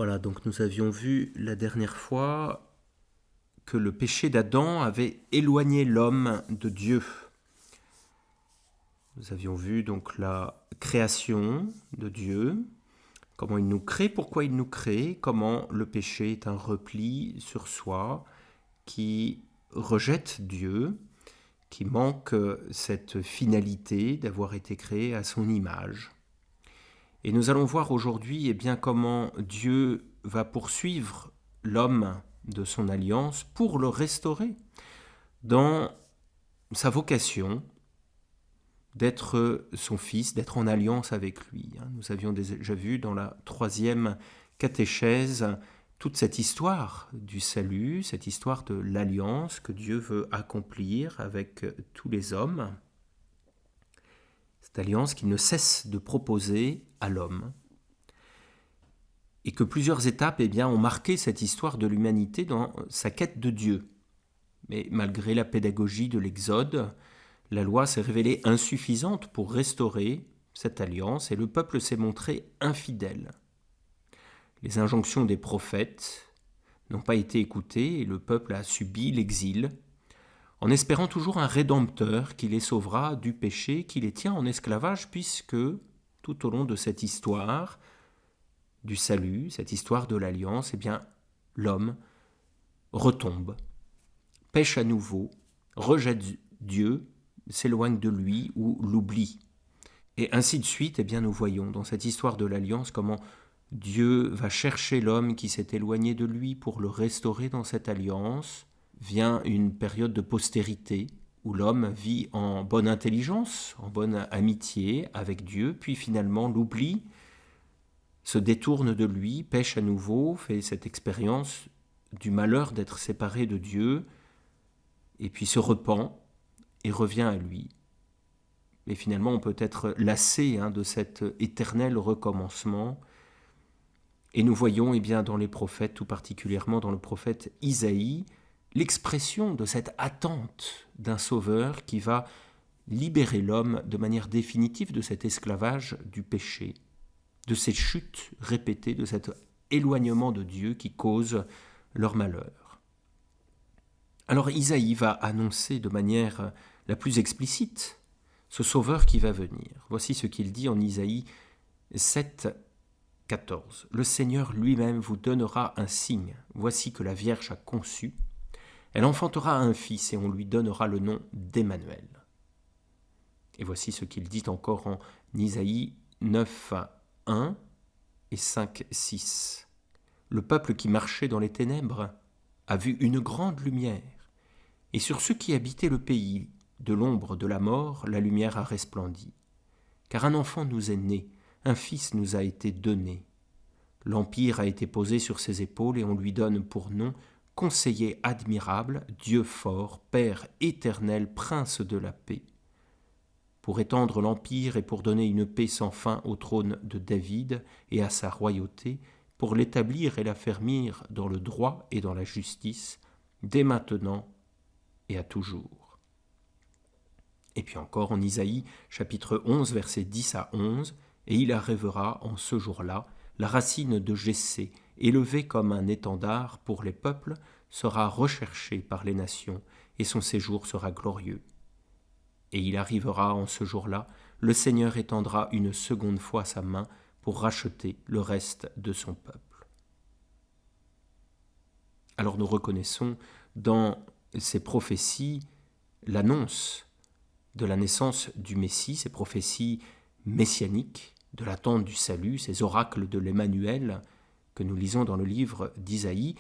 Voilà, donc nous avions vu la dernière fois que le péché d'Adam avait éloigné l'homme de Dieu. Nous avions vu donc la création de Dieu, comment il nous crée, pourquoi il nous crée, comment le péché est un repli sur soi qui rejette Dieu, qui manque cette finalité d'avoir été créé à son image. Et nous allons voir aujourd'hui bien, comment Dieu va poursuivre l'homme de son alliance pour le restaurer dans sa vocation d'être son fils, d'être en alliance avec lui. Nous avions déjà vu dans la 3e catéchèse toute cette histoire du salut, cette histoire de l'alliance que Dieu veut accomplir avec tous les hommes. Cette alliance qu'il ne cesse de proposer à l'homme. Et que plusieurs étapes ont marqué cette histoire de l'humanité dans sa quête de Dieu. Mais malgré la pédagogie de l'Exode, la loi s'est révélée insuffisante pour restaurer cette alliance et le peuple s'est montré infidèle. Les injonctions des prophètes n'ont pas été écoutées et le peuple a subi l'exil, en espérant toujours un rédempteur qui les sauvera du péché, qui les tient en esclavage, puisque tout au long de cette histoire du salut, cette histoire de l'alliance, l'homme retombe, pêche à nouveau, rejette Dieu, s'éloigne de lui ou l'oublie. Et ainsi de suite, nous voyons dans cette histoire de l'alliance comment Dieu va chercher l'homme qui s'est éloigné de lui pour le restaurer dans cette alliance. Vient une période de postérité où l'homme vit en bonne intelligence, en bonne amitié avec Dieu, puis finalement l'oublie, se détourne de lui, pêche à nouveau, fait cette expérience du malheur d'être séparé de Dieu, et puis se repent et revient à lui. Mais finalement, on peut être lassé de cet éternel recommencement. Et nous voyons dans les prophètes, tout particulièrement dans le prophète Isaïe, l'expression de cette attente d'un sauveur qui va libérer l'homme de manière définitive de cet esclavage du péché, de ces chutes répétées, de cet éloignement de Dieu qui cause leur malheur. Alors Isaïe va annoncer de manière la plus explicite ce sauveur qui va venir. Voici ce qu'il dit en Isaïe 7, 14. « Le Seigneur lui-même vous donnera un signe. Voici que la Vierge a conçu. Elle enfantera un fils et on lui donnera le nom d'Emmanuel. » Et voici ce qu'il dit encore en Isaïe 9, 1 et 5, 6. « Le peuple qui marchait dans les ténèbres a vu une grande lumière, et sur ceux qui habitaient le pays de l'ombre de la mort, la lumière a resplendi. Car un enfant nous est né, un fils nous a été donné. L'empire a été posé sur ses épaules et on lui donne pour nom Conseiller admirable, Dieu fort, Père éternel, Prince de la paix. Pour étendre l'empire et pour donner une paix sans fin au trône de David et à sa royauté, pour l'établir et l'affermir dans le droit et dans la justice, dès maintenant et à toujours. » Et puis encore en Isaïe, chapitre 11, versets 10 à 11, « Et il arrivera en ce jour-là, la racine de Jessé, élevée comme un étendard pour les peuples, sera recherchée par les nations, et son séjour sera glorieux. Et il arrivera en ce jour-là, le Seigneur étendra une seconde fois sa main pour racheter le reste de son peuple. » Alors nous reconnaissons dans ces prophéties l'annonce de la naissance du Messie, ces prophéties messianiques, de l'attente du salut, ces oracles de l'Emmanuel que nous lisons dans le livre d'Isaïe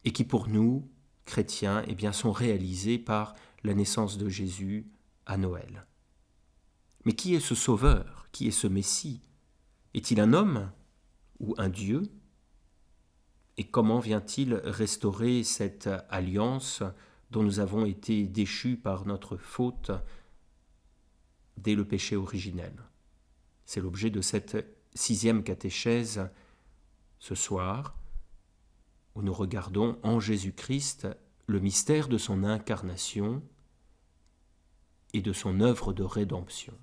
et qui pour nous, chrétiens, sont réalisés par la naissance de Jésus à Noël. Mais qui est ce Sauveur? Qui est ce Messie? Est-il un homme ou un Dieu? Et comment vient-il restaurer cette alliance dont nous avons été déchus par notre faute dès le péché originel? C'est l'objet de cette 6e catéchèse ce soir, où nous regardons en Jésus-Christ le mystère de son incarnation et de son œuvre de rédemption.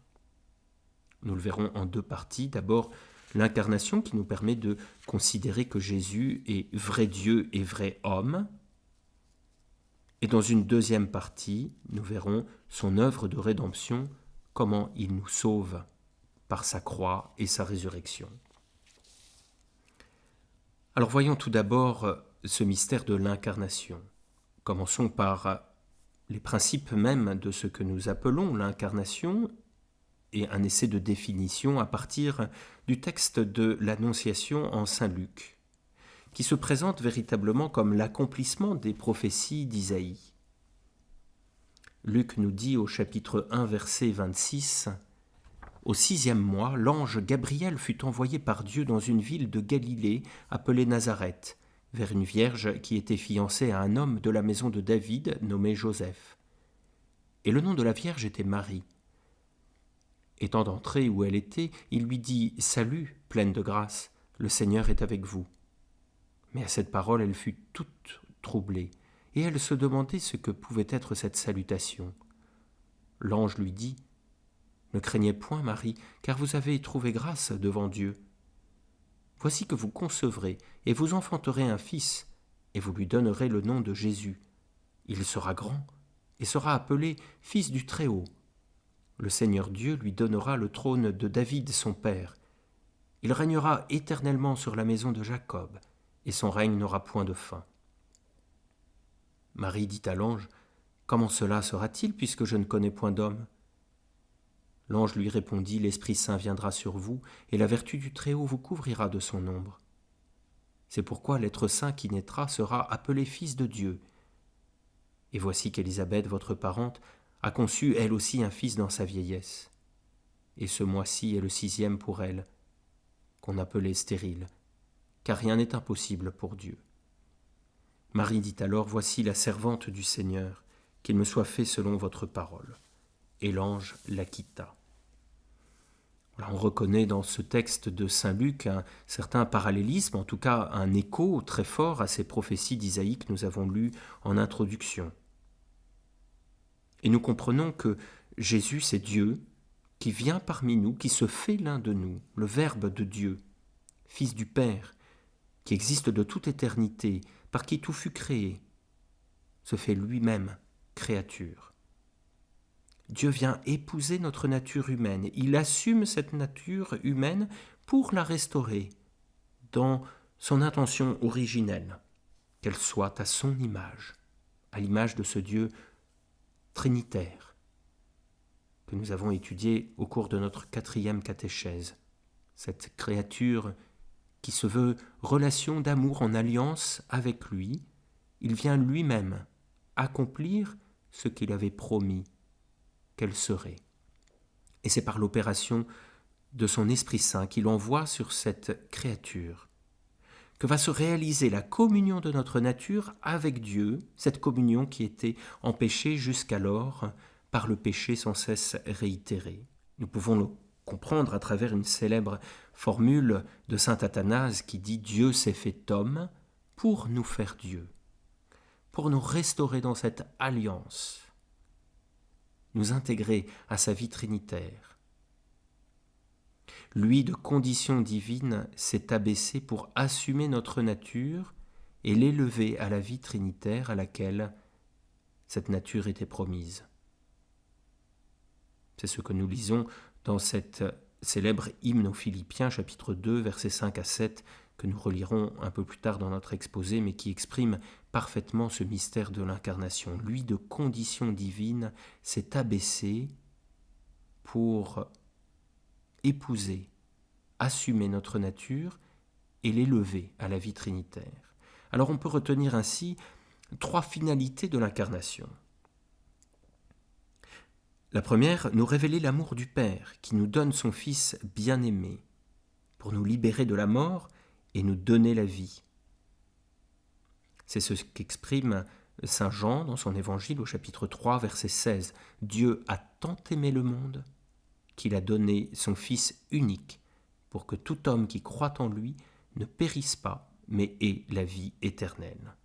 Nous le verrons en deux parties. D'abord, l'incarnation qui nous permet de considérer que Jésus est vrai Dieu et vrai homme. Et dans une deuxième partie, nous verrons son œuvre de rédemption, comment il nous sauve par sa croix et sa résurrection. Alors voyons tout d'abord ce mystère de l'incarnation. Commençons par les principes mêmes de ce que nous appelons l'incarnation et un essai de définition à partir du texte de l'Annonciation en Saint Luc, qui se présente véritablement comme l'accomplissement des prophéties d'Isaïe. Luc nous dit au chapitre 1, verset 26 « Au 6e mois, l'ange Gabriel fut envoyé par Dieu dans une ville de Galilée appelée Nazareth, vers une vierge qui était fiancée à un homme de la maison de David nommé Joseph. Et le nom de la vierge était Marie. Étant entrée où elle était, il lui dit « Salut, pleine de grâce, le Seigneur est avec vous. » Mais à cette parole, elle fut toute troublée, et elle se demandait ce que pouvait être cette salutation. L'ange lui dit « Ne craignez point, Marie, car vous avez trouvé grâce devant Dieu. Voici que vous concevrez, et vous enfanterez un fils, et vous lui donnerez le nom de Jésus. Il sera grand, et sera appelé Fils du Très-Haut. Le Seigneur Dieu lui donnera le trône de David son père. Il régnera éternellement sur la maison de Jacob, et son règne n'aura point de fin. » Marie dit à l'ange, « Comment cela sera-t-il, puisque je ne connais point d'homme ?» L'ange lui répondit, « L'Esprit Saint viendra sur vous, et la vertu du Très-Haut vous couvrira de son ombre. C'est pourquoi l'être saint qui naîtra sera appelé Fils de Dieu. Et voici qu'Élisabeth, votre parente, a conçu elle aussi un fils dans sa vieillesse. Et ce mois-ci est le 6e pour elle, qu'on appelait stérile, car rien n'est impossible pour Dieu. » Marie dit alors, « Voici la servante du Seigneur, qu'il me soit fait selon votre parole. » Et l'ange la quitta. On reconnaît dans ce texte de saint Luc un certain parallélisme, en tout cas un écho très fort à ces prophéties d'Isaïe que nous avons lues en introduction. Et nous comprenons que Jésus, c'est Dieu qui vient parmi nous, qui se fait l'un de nous, le Verbe de Dieu, Fils du Père, qui existe de toute éternité, par qui tout fut créé, se fait lui-même créature. Dieu vient épouser notre nature humaine. Il assume cette nature humaine pour la restaurer dans son intention originelle, qu'elle soit à son image, à l'image de ce Dieu trinitaire que nous avons étudié au cours de notre 4e catéchèse. Cette créature qui se veut relation d'amour en alliance avec lui, il vient lui-même accomplir ce qu'il avait promis qu'elle serait. Et c'est par l'opération de son Esprit Saint qu'il envoie sur cette créature que va se réaliser la communion de notre nature avec Dieu, cette communion qui était empêchée jusqu'alors par le péché sans cesse réitéré. Nous pouvons le comprendre à travers une célèbre formule de saint Athanase qui dit « Dieu s'est fait homme pour nous faire Dieu », pour nous restaurer dans cette alliance, nous intégrer à sa vie trinitaire. Lui, de condition divine, s'est abaissé pour assumer notre nature et l'élever à la vie trinitaire à laquelle cette nature était promise. C'est ce que nous lisons dans cette célèbre hymne aux Philippiens, chapitre 2, versets 5 à 7, que nous relirons un peu plus tard dans notre exposé, mais qui exprime parfaitement ce mystère de l'incarnation. Lui, de condition divine, s'est abaissé pour épouser, assumer notre nature et l'élever à la vie trinitaire. Alors on peut retenir ainsi 3 finalités de l'incarnation. La première, nous révéler l'amour du Père qui nous donne son Fils bien-aimé pour nous libérer de la mort et nous donner la vie. C'est ce qu'exprime saint Jean dans son évangile au chapitre 3, verset 16. « Dieu a tant aimé le monde qu'il a donné son Fils unique pour que tout homme qui croit en lui ne périsse pas, mais ait la vie éternelle. »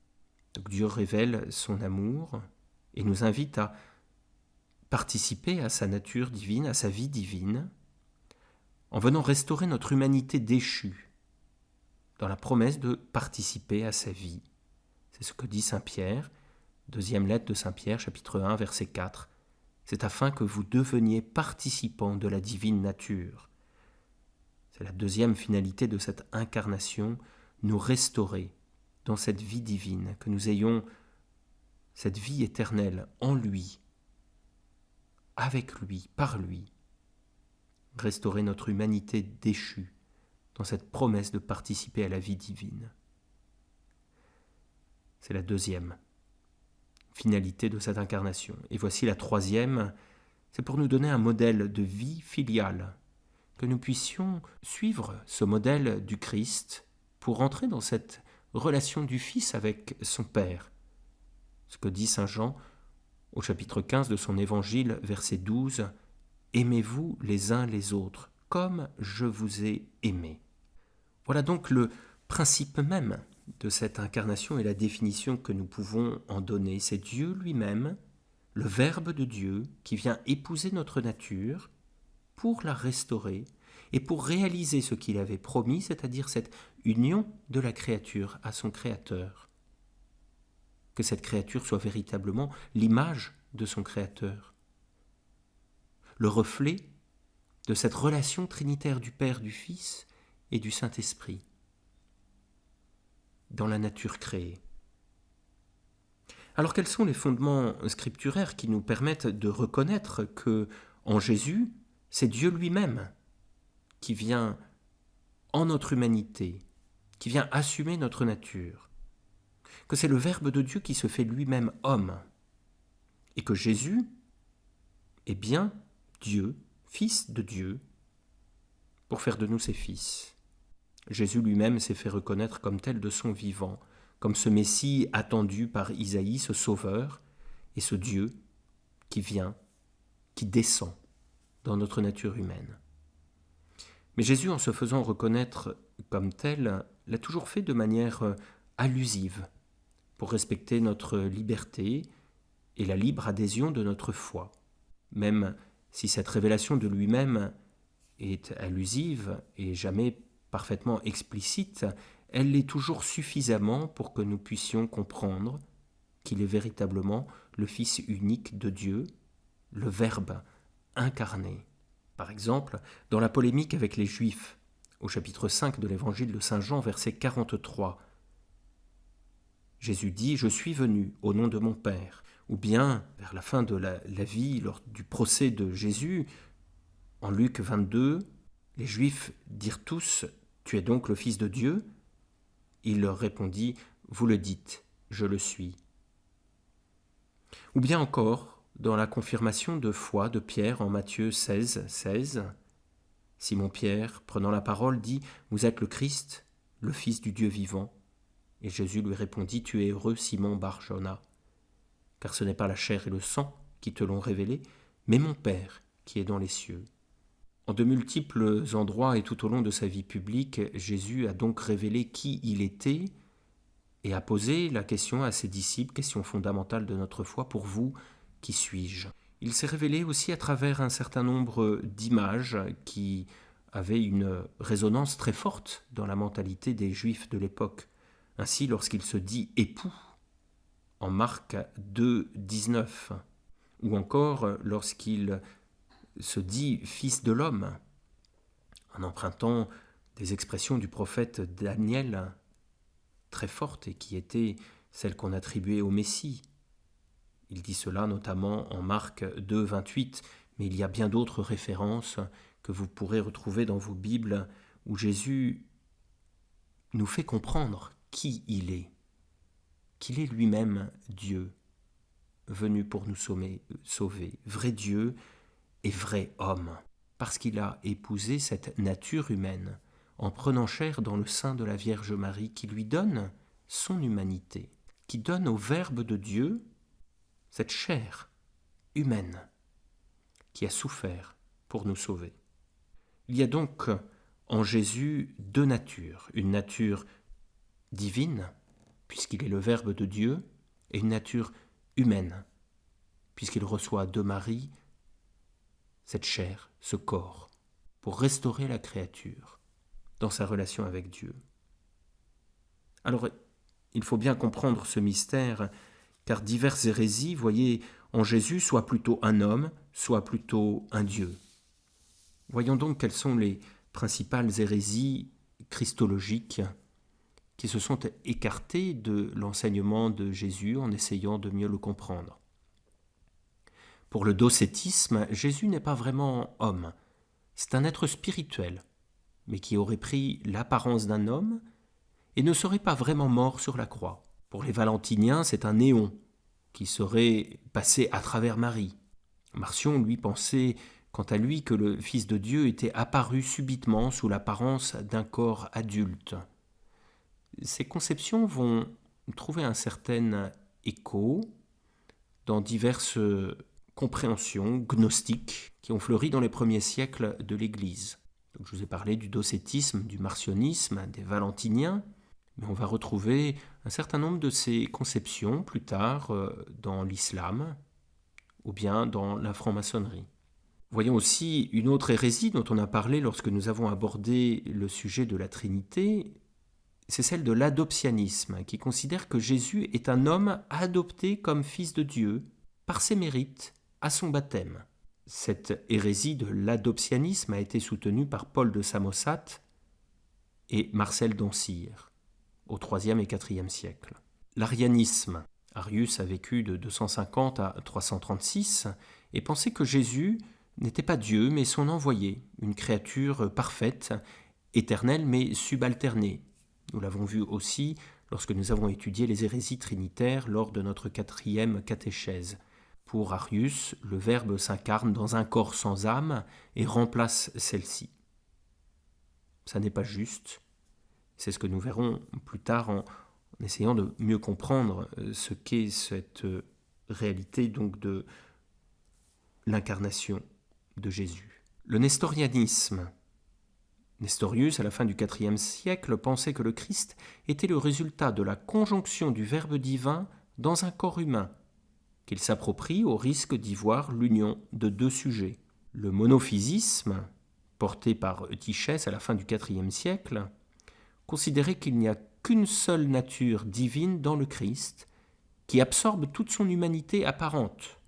Donc Dieu révèle son amour et nous invite à participer à sa nature divine, à sa vie divine, en venant restaurer notre humanité déchue, dans la promesse de participer à sa vie. C'est ce que dit saint Pierre, deuxième lettre de saint Pierre, chapitre 1, verset 4. C'est afin que vous deveniez participants de la divine nature. C'est la deuxième finalité de cette incarnation, nous restaurer dans cette vie divine, que nous ayons cette vie éternelle en lui, avec lui, par lui. Restaurer notre humanité déchue dans cette promesse de participer à la vie divine. C'est la deuxième finalité de cette incarnation. Et voici la troisième, c'est pour nous donner un modèle de vie filiale, que nous puissions suivre ce modèle du Christ pour entrer dans cette relation du Fils avec son Père. Ce que dit saint Jean au chapitre 15 de son évangile, verset 12, « Aimez-vous les uns les autres, comme je vous ai aimé. » Voilà donc le principe même de cette incarnation et la définition que nous pouvons en donner. C'est Dieu lui-même, le Verbe de Dieu, qui vient épouser notre nature pour la restaurer et pour réaliser ce qu'il avait promis, c'est-à-dire cette union de la créature à son Créateur. Que cette créature soit véritablement l'image de son Créateur, le reflet de cette relation trinitaire du Père, du Fils et du Saint-Esprit dans la nature créée. Alors quels sont les fondements scripturaires qui nous permettent de reconnaître que, en Jésus, c'est Dieu lui-même qui vient en notre humanité, qui vient assumer notre nature, que c'est le Verbe de Dieu qui se fait lui-même homme, et que Jésus est bien Dieu, Fils de Dieu, pour faire de nous ses fils. Jésus lui-même s'est fait reconnaître comme tel de son vivant, comme ce Messie attendu par Isaïe, ce Sauveur, et ce Dieu qui vient, qui descend dans notre nature humaine. Mais Jésus, en se faisant reconnaître comme tel, l'a toujours fait de manière allusive, pour respecter notre liberté et la libre adhésion de notre foi. Même si cette révélation de lui-même est allusive et jamais parfaitement explicite, elle l'est toujours suffisamment pour que nous puissions comprendre qu'il est véritablement le Fils unique de Dieu, le Verbe incarné. Par exemple, dans la polémique avec les Juifs, au chapitre 5 de l'évangile de saint Jean, verset 43, Jésus dit « Je suis venu au nom de mon Père ». Ou bien, vers la fin de la vie, lors du procès de Jésus, en Luc 22, les Juifs dirent tous « Tu es donc le Fils de Dieu ?» Il leur répondit « Vous le dites, je le suis. » Ou bien encore, dans la confirmation de foi de Pierre en Matthieu 16, 16, Simon-Pierre, prenant la parole, dit « Vous êtes le Christ, le Fils du Dieu vivant. » Et Jésus lui répondit « Tu es heureux, Simon Bar-Jona, car ce n'est pas la chair et le sang qui te l'ont révélé, mais mon Père qui est dans les cieux. » En de multiples endroits et tout au long de sa vie publique, Jésus a donc révélé qui il était et a posé la question à ses disciples, question fondamentale de notre foi, pour vous, qui suis-je ? Il s'est révélé aussi à travers un certain nombre d'images qui avaient une résonance très forte dans la mentalité des Juifs de l'époque. Ainsi, lorsqu'il se dit époux, en Marc 2, 19, ou encore lorsqu'il se dit fils de l'homme, en empruntant des expressions du prophète Daniel très fortes et qui étaient celles qu'on attribuait au Messie. Il dit cela notamment en Marc 2, 28, mais il y a bien d'autres références que vous pourrez retrouver dans vos Bibles où Jésus nous fait comprendre qui il est, qu'il est lui-même Dieu, venu pour nous sauver, vrai Dieu et vrai homme, parce qu'il a épousé cette nature humaine en prenant chair dans le sein de la Vierge Marie qui lui donne son humanité, qui donne au Verbe de Dieu cette chair humaine qui a souffert pour nous sauver. Il y a donc en Jésus deux natures, une nature divine, puisqu'il est le Verbe de Dieu, et une nature humaine, puisqu'il reçoit de Marie cette chair, ce corps, pour restaurer la créature dans sa relation avec Dieu. Alors, il faut bien comprendre ce mystère, car diverses hérésies voyaient en Jésus soit plutôt un homme, soit plutôt un Dieu. Voyons donc quelles sont les principales hérésies christologiques qui se sont écartées de l'enseignement de Jésus en essayant de mieux le comprendre. Pour le docétisme, Jésus n'est pas vraiment homme. C'est un être spirituel, mais qui aurait pris l'apparence d'un homme et ne serait pas vraiment mort sur la croix. Pour les valentiniens, c'est un néon qui serait passé à travers Marie. Marcion, lui, pensait quant à lui que le Fils de Dieu était apparu subitement sous l'apparence d'un corps adulte. Ces conceptions vont trouver un certain écho dans diverses compréhensions gnostiques qui ont fleuri dans les premiers siècles de l'Église. Donc, je vous ai parlé du docétisme, du marcionisme, des valentiniens, mais on va retrouver un certain nombre de ces conceptions plus tard dans l'islam ou bien dans la franc-maçonnerie. Voyons aussi une autre hérésie dont on a parlé lorsque nous avons abordé le sujet de la Trinité, c'est celle de l'adoptionnisme, qui considère que Jésus est un homme adopté comme fils de Dieu par ses mérites à son baptême. Cette hérésie de l'adoptionnisme a été soutenue par Paul de Samosate et Marcel d'Ancire au IIIe et IVe siècle. L'arianisme, Arius a vécu de 250 à 336 et pensait que Jésus n'était pas Dieu mais son envoyé, une créature parfaite, éternelle mais subalternée. Nous l'avons vu aussi lorsque nous avons étudié les hérésies trinitaires lors de notre 4e catéchèse. Pour Arius, le Verbe s'incarne dans un corps sans âme et remplace celle-ci. Ça n'est pas juste. C'est ce que nous verrons plus tard en essayant de mieux comprendre ce qu'est cette réalité donc de l'incarnation de Jésus. Le nestorianisme. Nestorius, à la fin du IVe siècle, pensait que le Christ était le résultat de la conjonction du Verbe divin dans un corps humain, qu'il s'approprie au risque d'y voir l'union de deux sujets. Le monophysisme, porté par Eutychès à la fin du IVe siècle, considérait qu'il n'y a qu'une seule nature divine dans le Christ, qui absorbe toute son humanité apparente.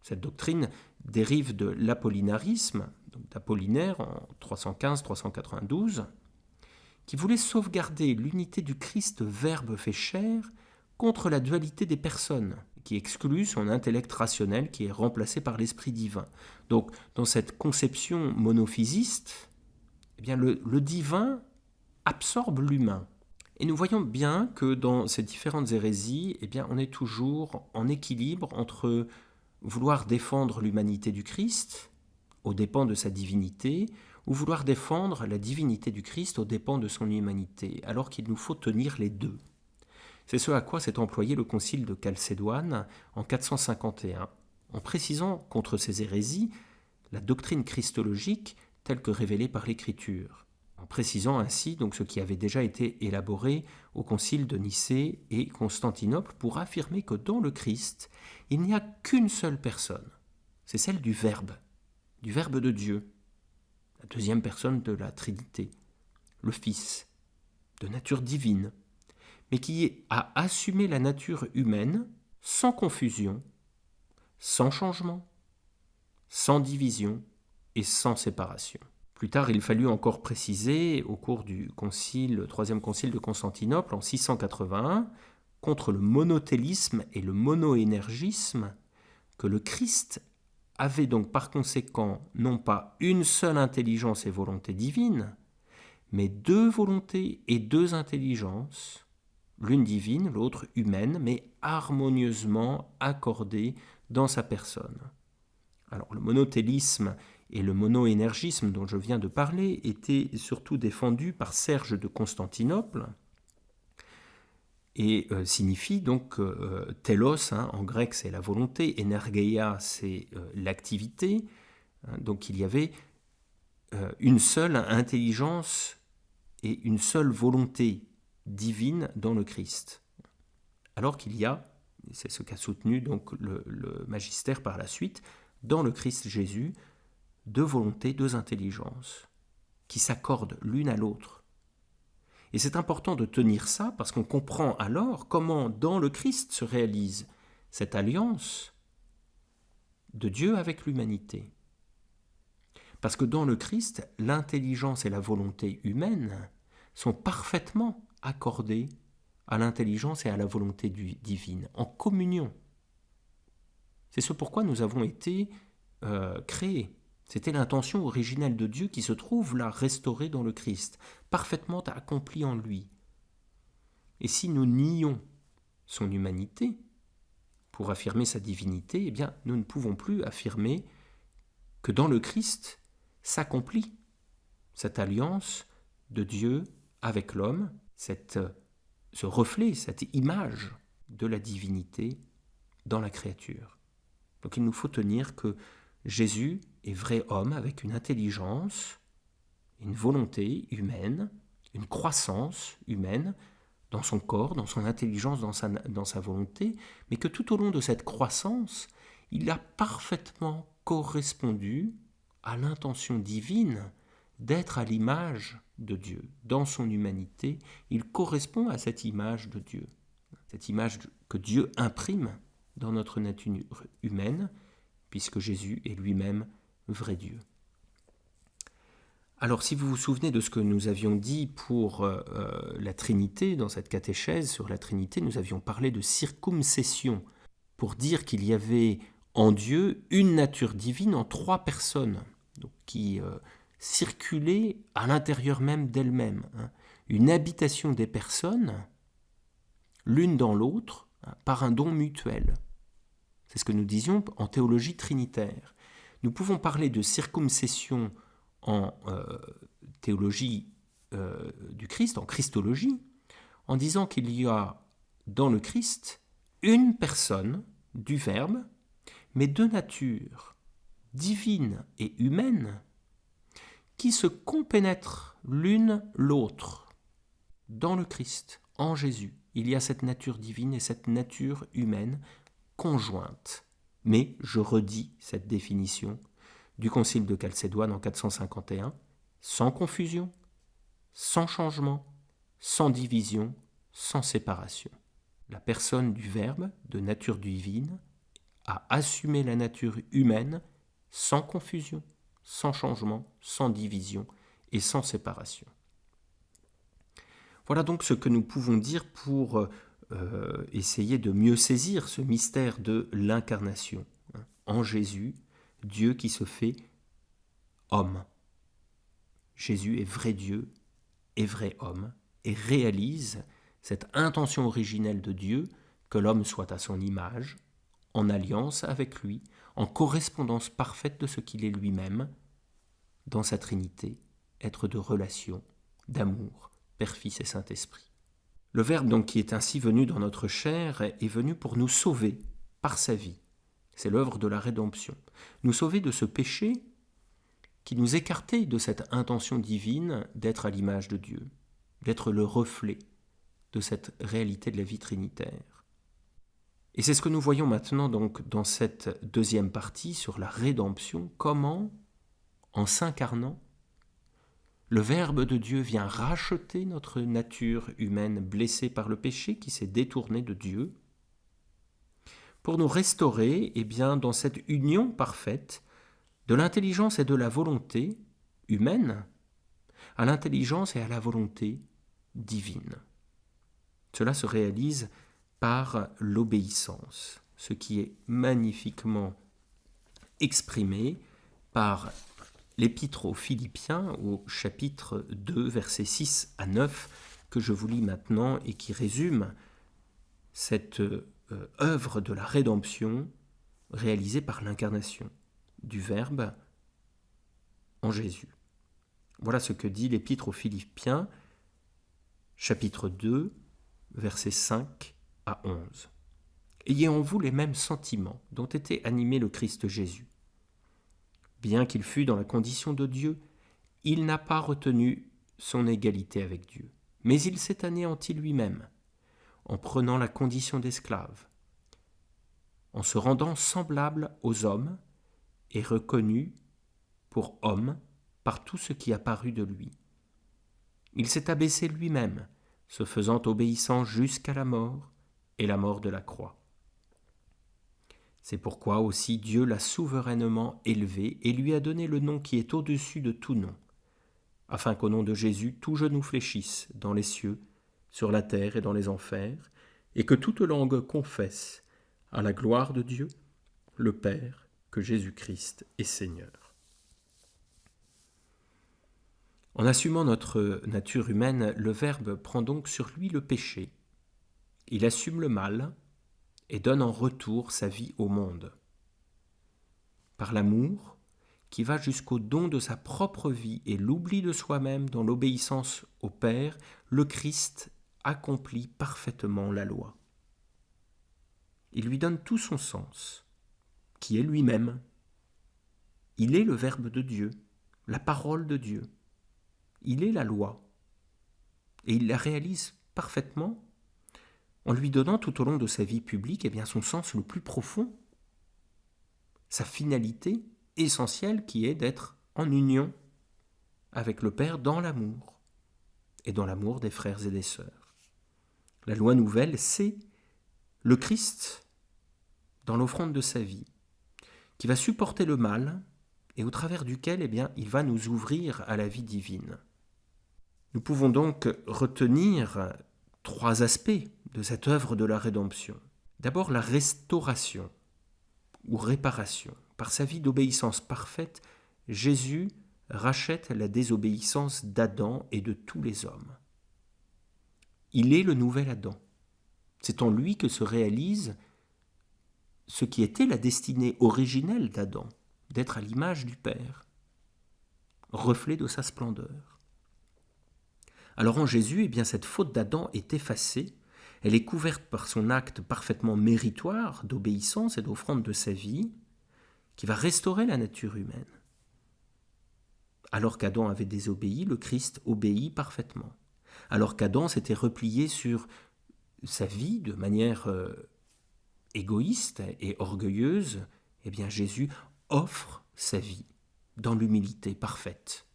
Cette doctrine dérive de l'apollinarisme, donc d'Apollinaire en 315-392, qui voulait sauvegarder l'unité du Christ Verbe fait chair contre la dualité des personnes, qui exclut son intellect rationnel qui est remplacé par l'esprit divin. Donc, dans cette conception monophysiste, eh bien, le divin absorbe l'humain. Et nous voyons bien que dans ces différentes hérésies, eh bien, on est toujours en équilibre entre vouloir défendre l'humanité du Christ aux dépens de sa divinité, ou vouloir défendre la divinité du Christ aux dépens de son humanité, alors qu'il nous faut tenir les deux. C'est ce à quoi s'est employé le concile de Chalcédoine en 451, en précisant contre ces hérésies la doctrine christologique telle que révélée par l'Écriture, en précisant ainsi donc ce qui avait déjà été élaboré au concile de Nicée et Constantinople pour affirmer que dans le Christ, il n'y a qu'une seule personne, c'est celle du Verbe de Dieu, la deuxième personne de la Trinité, le Fils, de nature divine, mais qui a assumé la nature humaine sans confusion, sans changement, sans division et sans séparation. Plus tard, il fallut encore préciser, au cours du troisième concile de Constantinople en 681, contre le monothélisme et le monoénergisme, que le Christ avait donc par conséquent non pas une seule intelligence et volonté divine, mais deux volontés et deux intelligences, l'une divine, l'autre humaine, mais harmonieusement accordées dans sa personne. Alors le monothélisme et le monoénergisme dont je viens de parler étaient surtout défendus par Serge de Constantinople et signifie donc télos, en grec c'est la volonté, energeia c'est l'activité, donc il y avait une seule intelligence et une seule volonté divine dans le Christ. Alors qu'il y a, c'est ce qu'a soutenu donc le magistère par la suite, dans le Christ Jésus, deux volontés, deux intelligences. qui s'accordent l'une à l'autre. Et c'est important de tenir ça parce qu'on comprend alors comment dans le Christ se réalise cette alliance de Dieu avec l'humanité. Parce que dans le Christ, l'intelligence et la volonté humaine sont parfaitement accordées à l'intelligence et à la volonté divine, en communion. C'est ce pourquoi nous avons été créés. C'était l'intention originelle de Dieu qui se trouve là, restaurée dans le Christ, parfaitement accomplie en lui. Et si nous nions son humanité pour affirmer sa divinité, eh bien, nous ne pouvons plus affirmer que dans le Christ s'accomplit cette alliance de Dieu avec l'homme, ce reflet, cette image de la divinité dans la créature. Donc il nous faut tenir que Jésus est vrai homme avec une intelligence, une volonté humaine, une croissance humaine dans son corps, dans son intelligence, dans sa volonté, mais que tout au long de cette croissance, il a parfaitement correspondu à l'intention divine d'être à l'image de Dieu. Dans son humanité, il correspond à cette image de Dieu, cette image que Dieu imprime dans notre nature humaine, puisque Jésus est lui-même vrai Dieu. Alors, si vous vous souvenez de ce que nous avions dit pour la Trinité, dans cette catéchèse sur la Trinité, nous avions parlé de circumcision, pour dire qu'il y avait en Dieu une nature divine en 3 personnes, donc qui circulait à l'intérieur même d'elle-même. Une habitation des personnes, l'une dans l'autre, par un don mutuel. C'est ce que nous disions en théologie trinitaire. Nous pouvons parler de circumcision en théologie du Christ, en christologie, en disant qu'il y a dans le Christ une personne du Verbe, mais 2 natures, divine et humaine, qui se compénètrent l'une l'autre dans le Christ, en Jésus. Il y a cette nature divine et cette nature humaine conjointe. Mais je redis cette définition du Concile de Chalcédoine en 451, sans confusion, sans changement, sans division, sans séparation. La personne du Verbe, de nature divine, a assumé la nature humaine sans confusion, sans changement, sans division et sans séparation. Voilà donc ce que nous pouvons dire pour essayer de mieux saisir ce mystère de l'incarnation. En Jésus, Dieu qui se fait homme. Jésus est vrai Dieu et vrai homme et réalise cette intention originelle de Dieu que l'homme soit à son image, en alliance avec lui, en correspondance parfaite de ce qu'il est lui-même, dans sa Trinité, être de relation, d'amour, Père, Fils et Saint-Esprit. Le Verbe donc qui est ainsi venu dans notre chair est venu pour nous sauver par sa vie. C'est l'œuvre de la rédemption. Nous sauver de ce péché qui nous écartait de cette intention divine d'être à l'image de Dieu, d'être le reflet de cette réalité de la vie trinitaire. Et c'est ce que nous voyons maintenant donc dans cette deuxième partie sur la rédemption, comment, en s'incarnant, le Verbe de Dieu vient racheter notre nature humaine blessée par le péché qui s'est détournée de Dieu, pour nous restaurer dans cette union parfaite de l'intelligence et de la volonté humaine à l'intelligence et à la volonté divine. Cela se réalise par l'obéissance, ce qui est magnifiquement exprimé par l'Épître aux Philippiens au chapitre 2, versets 6 à 9, que je vous lis maintenant et qui résume cette œuvre de la rédemption réalisée par l'incarnation du Verbe en Jésus. Voilà ce que dit l'Épître aux Philippiens, chapitre 2, versets 5 à 11. Ayez en vous les mêmes sentiments dont était animé le Christ Jésus. Bien qu'il fût dans la condition de Dieu, il n'a pas retenu son égalité avec Dieu, mais il s'est anéanti lui-même, en prenant la condition d'esclave, en se rendant semblable aux hommes et reconnu pour homme par tout ce qui a paru de lui. Il s'est abaissé lui-même, se faisant obéissant jusqu'à la mort et la mort de la croix. C'est pourquoi aussi Dieu l'a souverainement élevé et lui a donné le nom qui est au-dessus de tout nom, afin qu'au nom de Jésus tout genou fléchisse dans les cieux, sur la terre et dans les enfers, et que toute langue confesse à la gloire de Dieu, le Père, que Jésus-Christ est Seigneur. En assumant notre nature humaine, le Verbe prend donc sur lui le péché. Il assume le mal et donne en retour sa vie au monde. Par l'amour, qui va jusqu'au don de sa propre vie et l'oubli de soi-même dans l'obéissance au Père, le Christ accomplit parfaitement la loi. Il lui donne tout son sens, qui est lui-même. Il est le Verbe de Dieu, la parole de Dieu. Il est la loi. Et il la réalise parfaitement en lui donnant tout au long de sa vie publique son sens le plus profond, sa finalité essentielle qui est d'être en union avec le Père dans l'amour et dans l'amour des frères et des sœurs. La loi nouvelle, c'est le Christ dans l'offrande de sa vie, qui va supporter le mal et au travers duquel il va nous ouvrir à la vie divine. Nous pouvons donc retenir 3 aspects de cette œuvre de la rédemption. D'abord, la restauration ou réparation. Par sa vie d'obéissance parfaite, Jésus rachète la désobéissance d'Adam et de tous les hommes. Il est le nouvel Adam. C'est en lui que se réalise ce qui était la destinée originelle d'Adam, d'être à l'image du Père, reflet de sa splendeur. Alors en Jésus, cette faute d'Adam est effacée, elle est couverte par son acte parfaitement méritoire d'obéissance et d'offrande de sa vie, qui va restaurer la nature humaine. Alors qu'Adam avait désobéi, le Christ obéit parfaitement. Alors qu'Adam s'était replié sur sa vie de manière égoïste et orgueilleuse, Jésus offre sa vie dans l'humilité parfaite,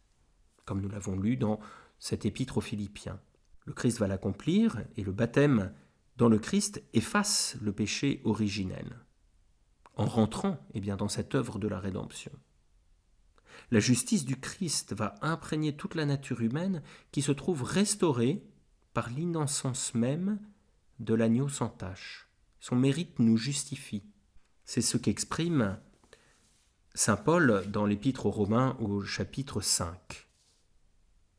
comme nous l'avons lu dans cette épître aux Philippiens. Le Christ va l'accomplir et le baptême dans le Christ efface le péché originel, en rentrant dans cette œuvre de la rédemption. La justice du Christ va imprégner toute la nature humaine qui se trouve restaurée par l'innocence même de l'agneau sans tache. Son mérite nous justifie. C'est ce qu'exprime saint Paul dans l'épître aux Romains au chapitre 5.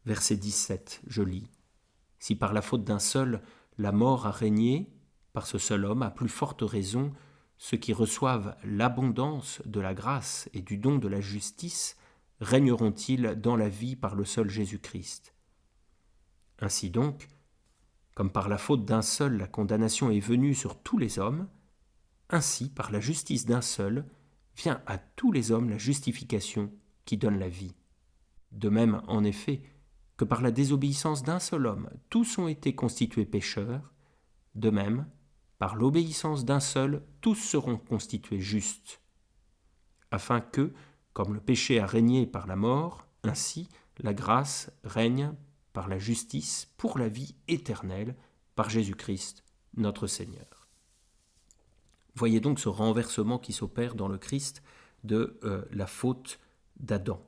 Verset 17, je lis. « Si par la faute d'un seul, la mort a régné, par ce seul homme, à plus forte raison, ceux qui reçoivent l'abondance de la grâce et du don de la justice régneront-ils dans la vie par le seul Jésus-Christ. Ainsi donc, comme par la faute d'un seul la condamnation est venue sur tous les hommes, ainsi par la justice d'un seul vient à tous les hommes la justification qui donne la vie. De même, en effet, que par la désobéissance d'un seul homme, tous ont été constitués pécheurs, de même, par l'obéissance d'un seul, tous seront constitués justes, afin que, comme le péché a régné par la mort, ainsi la grâce règne par la justice pour la vie éternelle, par Jésus-Christ, notre Seigneur. Voyez donc ce renversement qui s'opère dans le Christ de la faute d'Adam.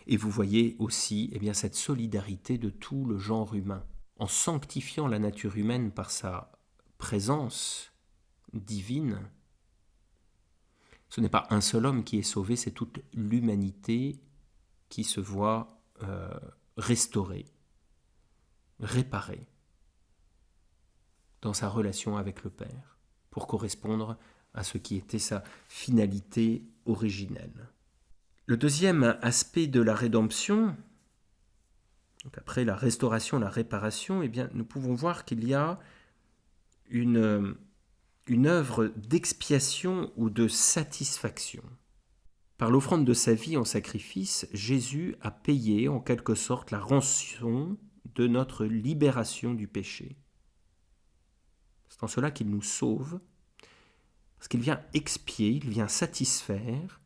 Et vous voyez aussi cette solidarité de tout le genre humain. En sanctifiant la nature humaine par sa présence divine, ce n'est pas un seul homme qui est sauvé, c'est toute l'humanité qui se voit restaurée, réparée dans sa relation avec le Père, pour correspondre à ce qui était sa finalité originelle. Le deuxième aspect de la rédemption, donc après la restauration, la réparation, nous pouvons voir qu'il y a une œuvre d'expiation ou de satisfaction. Par l'offrande de sa vie en sacrifice, Jésus a payé en quelque sorte la rançon de notre libération du péché. C'est en cela qu'il nous sauve, parce qu'il vient expier, il vient satisfaire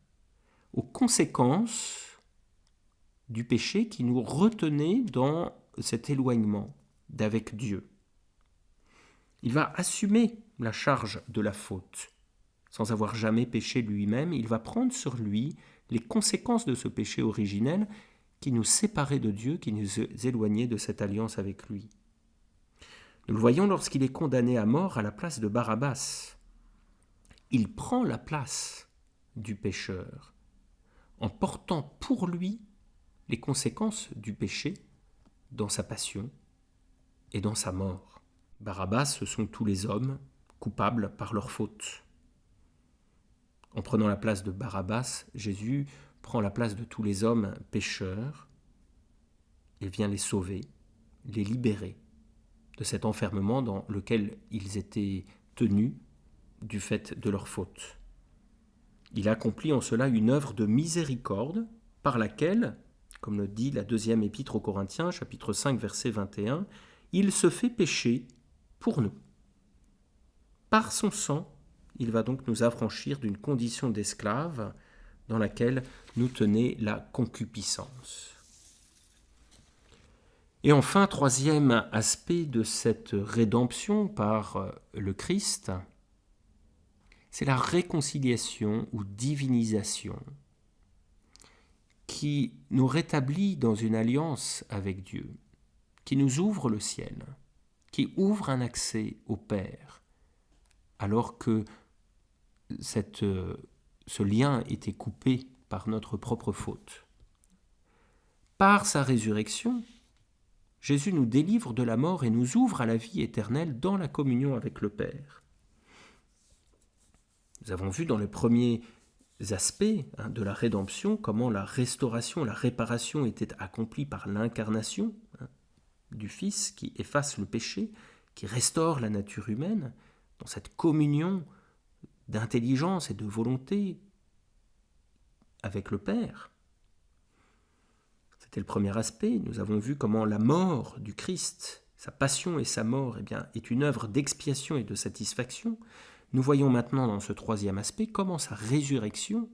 aux conséquences du péché qui nous retenait dans cet éloignement d'avec Dieu. Il va assumer la charge de la faute. Sans avoir jamais péché lui-même, il va prendre sur lui les conséquences de ce péché originel qui nous séparait de Dieu, qui nous éloignait de cette alliance avec lui. Nous le voyons lorsqu'il est condamné à mort à la place de Barabbas. Il prend la place du pécheur en portant pour lui les conséquences du péché dans sa passion et dans sa mort. Barabbas, ce sont tous les hommes coupables par leur faute. En prenant la place de Barabbas, Jésus prend la place de tous les hommes pécheurs. Il vient les sauver, les libérer de cet enfermement dans lequel ils étaient tenus du fait de leur faute. Il accomplit en cela une œuvre de miséricorde par laquelle, comme le dit la deuxième épître aux Corinthiens, chapitre 5, verset 21, il se fait pécher pour nous. Par son sang, il va donc nous affranchir d'une condition d'esclave dans laquelle nous tenait la concupiscence. Et enfin, troisième aspect de cette rédemption par le Christ, c'est la réconciliation ou divinisation qui nous rétablit dans une alliance avec Dieu, qui nous ouvre le ciel, qui ouvre un accès au Père, alors que ce lien était coupé par notre propre faute. Par sa résurrection, Jésus nous délivre de la mort et nous ouvre à la vie éternelle dans la communion avec le Père. Nous avons vu dans les premiers aspects de la rédemption comment la restauration, la réparation était accomplie par l'incarnation du Fils qui efface le péché, qui restaure la nature humaine dans cette communion d'intelligence et de volonté avec le Père. C'était le premier aspect. Nous avons vu comment la mort du Christ, sa passion et sa mort, est une œuvre d'expiation et de satisfaction. Nous voyons maintenant dans ce troisième aspect comment sa résurrection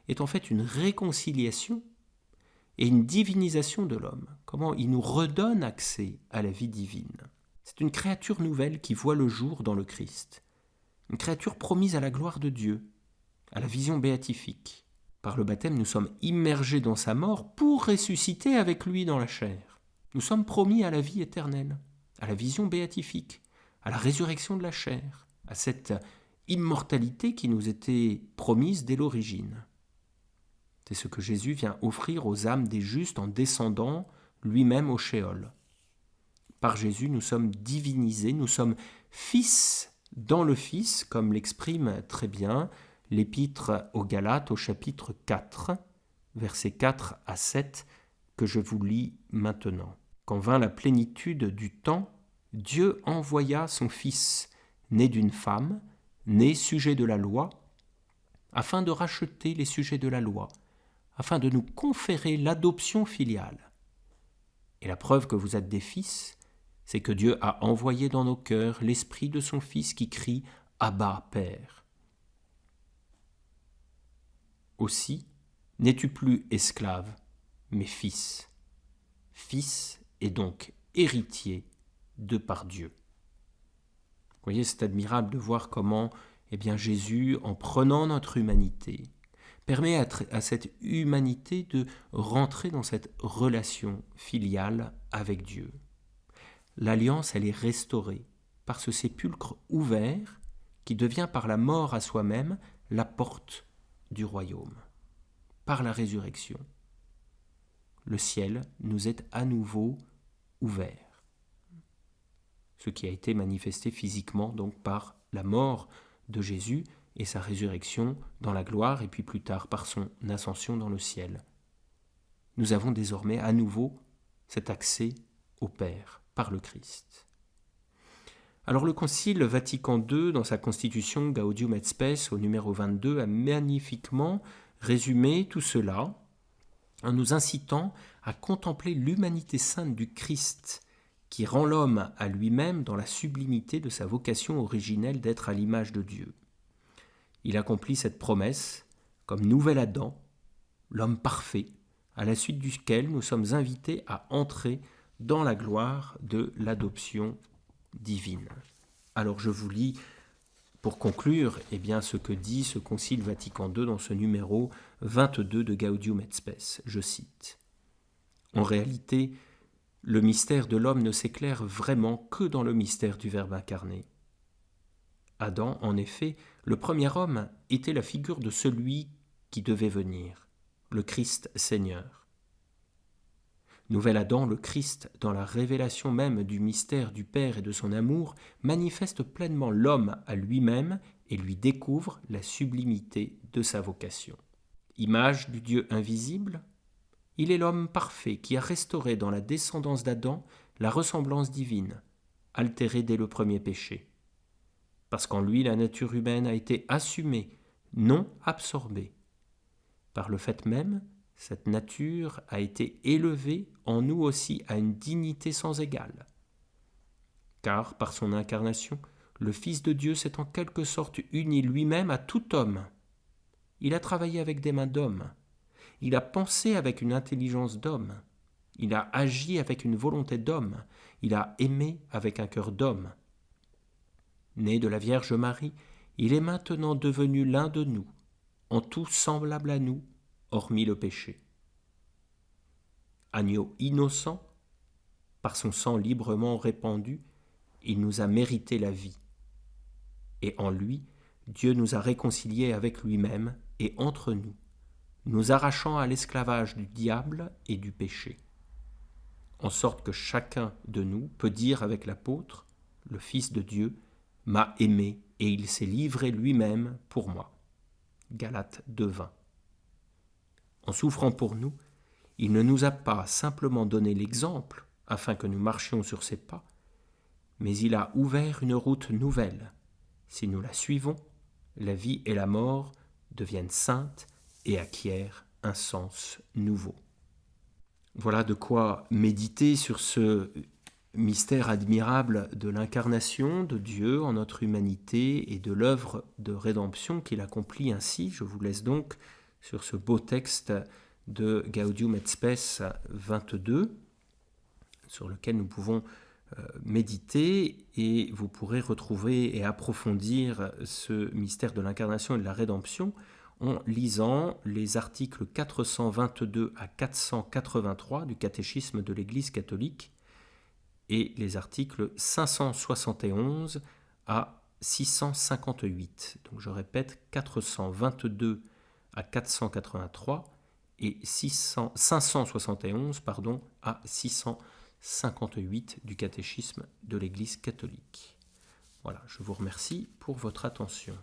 est en fait une réconciliation et une divinisation de l'homme, comment il nous redonne accès à la vie divine. C'est une créature nouvelle qui voit le jour dans le Christ, une créature promise à la gloire de Dieu, à la vision béatifique. Par le baptême, nous sommes immergés dans sa mort pour ressusciter avec lui dans la chair. Nous sommes promis à la vie éternelle, à la vision béatifique, à la résurrection de la chair, à cette immortalité qui nous était promise dès l'origine. C'est ce que Jésus vient offrir aux âmes des justes en descendant lui-même au Shéol. Par Jésus, nous sommes divinisés, nous sommes fils dans le Fils, comme l'exprime très bien l'épître aux Galates au chapitre 4, versets 4 à 7, que je vous lis maintenant. Quand vint la plénitude du temps, Dieu envoya son Fils, né d'une femme, né sujet de la loi, afin de racheter les sujets de la loi, afin de nous conférer l'adoption filiale. Et la preuve que vous êtes des fils, c'est que Dieu a envoyé dans nos cœurs l'esprit de son Fils qui crie « Abba, Père ». Aussi, n'es-tu plus esclave, mais fils. Fils et donc héritier de par Dieu. Vous voyez, c'est admirable de voir comment Jésus, en prenant notre humanité, permet à cette humanité de rentrer dans cette relation filiale avec Dieu. L'alliance, elle est restaurée par ce sépulcre ouvert qui devient par la mort à soi-même la porte du royaume. Par la résurrection, le ciel nous est à nouveau ouvert. Ce qui a été manifesté physiquement donc par la mort de Jésus et sa résurrection dans la gloire et puis plus tard par son ascension dans le ciel. Nous avons désormais à nouveau cet accès au Père par le Christ. Alors le Concile Vatican II, dans sa constitution Gaudium et Spes au numéro 22, a magnifiquement résumé tout cela en nous incitant à contempler l'humanité sainte du Christ qui rend l'homme à lui-même dans la sublimité de sa vocation originelle d'être à l'image de Dieu. Il accomplit cette promesse comme nouvel Adam, l'homme parfait, à la suite duquel nous sommes invités à entrer dans la gloire de l'adoption divine. Alors je vous lis, pour conclure, ce que dit ce Concile Vatican II dans ce numéro 22 de Gaudium et Spes. Je cite. En réalité, le mystère de l'homme ne s'éclaire vraiment que dans le mystère du Verbe incarné. Adam, en effet, le premier homme, était la figure de celui qui devait venir, le Christ Seigneur. Nouvel Adam, le Christ, dans la révélation même du mystère du Père et de son amour, manifeste pleinement l'homme à lui-même et lui découvre la sublimité de sa vocation. Image du Dieu invisible, il est l'homme parfait qui a restauré dans la descendance d'Adam la ressemblance divine, altérée dès le premier péché. Parce qu'en lui la nature humaine a été assumée, non absorbée. Par le fait même, cette nature a été élevée en nous aussi à une dignité sans égale. Car, par son incarnation, le Fils de Dieu s'est en quelque sorte uni lui-même à tout homme. Il a travaillé avec des mains d'homme. Il a pensé avec une intelligence d'homme. Il a agi avec une volonté d'homme. Il a aimé avec un cœur d'homme. Né de la Vierge Marie, il est maintenant devenu l'un de nous, en tout semblable à nous, hormis le péché. Agneau innocent, par son sang librement répandu, il nous a mérité la vie. Et en lui, Dieu nous a réconciliés avec lui-même et entre nous, nous arrachant à l'esclavage du diable et du péché. En sorte que chacun de nous peut dire avec l'apôtre, le Fils de Dieu, m'a aimé et il s'est livré lui-même pour moi. Galates 2:20. En souffrant pour nous, il ne nous a pas simplement donné l'exemple afin que nous marchions sur ses pas, mais il a ouvert une route nouvelle. Si nous la suivons, la vie et la mort deviennent saintes et acquièrent un sens nouveau. Voilà de quoi méditer sur ce mystère admirable de l'incarnation de Dieu en notre humanité et de l'œuvre de rédemption qu'il accomplit ainsi. Je vous laisse donc sur ce beau texte de Gaudium et Spes 22, sur lequel nous pouvons méditer, et vous pourrez retrouver et approfondir ce mystère de l'incarnation et de la rédemption en lisant les articles 422 à 483 du catéchisme de l'Église catholique et les articles 571 à 658. Donc je répète, 422 à 483 et 571 à 658 du catéchisme de l'Église catholique. Voilà, je vous remercie pour votre attention.